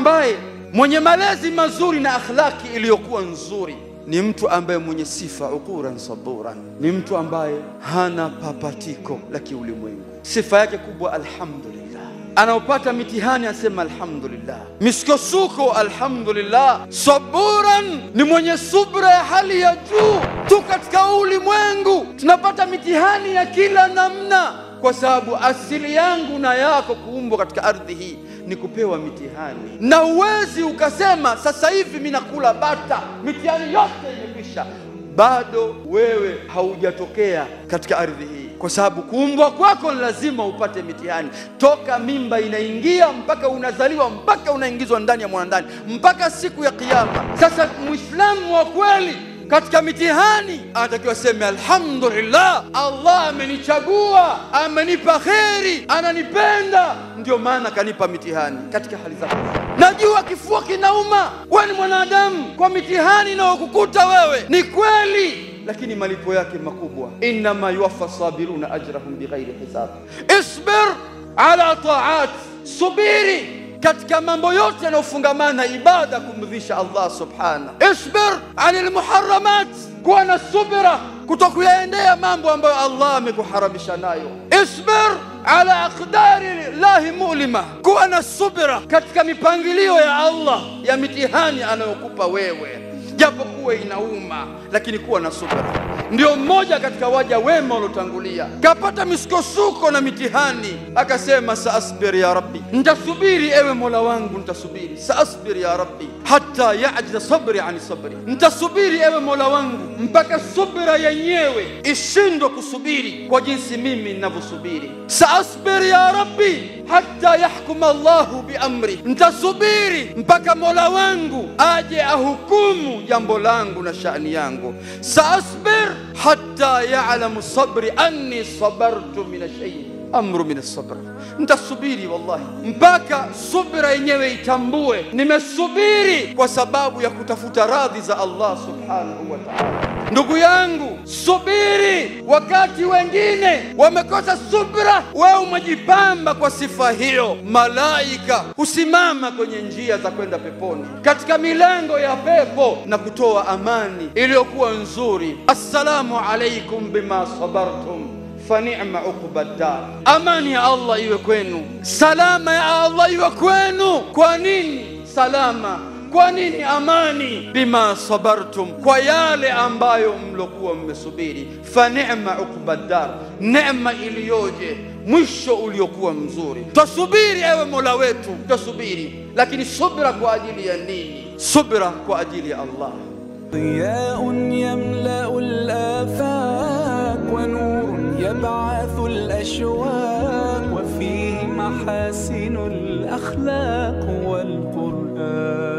ambaye mwenye malezi mazuri na akhlaki iliyokuwa nzuri ni mtu ambaye mwenye sifa ukuran saburan, ni mtu ambaye hana papatiko la kiulimwengu. Sifa yake kubwa alhamdulillah. Anaopata mitihani asema alhamdulillah, misukosuko alhamdulillah. Saburan ni mwenye subra ya hali ya juu. Tu katika ulimwengu tunapata mitihani ya kila namna, kwa sababu asili yangu na yako kuumbwa katika ardhi hii ni kupewa mitihani. Na uwezi ukasema sasa hivi mimi nakula bata, mitihani yote imekwisha. Bado wewe haujatokea katika ardhi hii, kwa sababu kuumbwa kwako lazima upate mitihani. Toka mimba inaingia mpaka unazaliwa, mpaka unaingizwa ndani ya mwanandani, mpaka siku ya kiyama. Sasa Muislamu wa kweli katika mitihani anatakiwa sema alhamdulillah, Allah amenichagua, amenipa kheri, ananipenda, ndio maana kanipa mitihani katika hali zako. Najua kifua kinauma, wewe ni mwanadamu, kwa mitihani inayokukuta wewe ni kweli, lakini malipo yake makubwa. Inma yuwaffa sabiruna ajrahum bighairi hisab. Isbir ala ta'at, subiri katika mambo yote yanayofungamana na ibada kumridhisha Allah subhanahu. Isbir anil muharramat, kuwa na subira kutokuyaendea mambo ambayo Allah amekuharamisha nayo. Isbir ala aqdari llahi mulima, kuwa na subira katika mipangilio ya Allah ya mitihani anayokupa wewe, japo kuwa inauma, lakini kuwa na subira. Ndio mmoja katika waja wema waliotangulia kapata misukosuko na mitihani, akasema saasbir ya rabbi, nitasubiri ewe Mola wangu, nitasubiri. Saasbir ya rabbi hatta ya'jiza sabri ani sabri, nitasubiri ewe Mola wangu mpaka subira yenyewe ishindwe kusubiri kwa jinsi mimi ninavyosubiri. Saasbir ya rabbi hatta yahkum Allahu bi amri, nitasubiri mpaka Mola wangu aje ahukumu jambo langu na shani yangu. Saasbir hatta ya'lamu sabri anni sabartu min ash-shay amru min as-sabr, nitasubiri wallahi mpaka subira yenyewe itambue nimesubiri kwa sababu ya kutafuta radhi za Allah subhanahu wa ta'ala. Ndugu yangu, subiri. Wakati wengine wamekosa subira, wewe umejipamba kwa sifa hiyo. Malaika husimama kwenye njia za kwenda peponi, katika milango ya pepo, na kutoa amani iliyokuwa nzuri. Assalamu alaikum bima sabartum fa ni'ma uqbad dar. Amani ya Allah iwe kwenu, salama ya Allah iwe kwenu. Kwa nini salama? Kwa nini amani? Bima sabartum, kwa yale ambayo mlokuwa mmesubiri. Fa ni'ma uqbad dar, neema iliyoje, mwisho uliokuwa mzuri. Tusubiri ewe Mola wetu, tusubiri, lakini subira kwa ajili ya nini? Subira kwa ajili ya Allah. ضياء يملأ الآفاق ونور يبعث الأشواق وفيه محاسن الأخلاق والقرآن.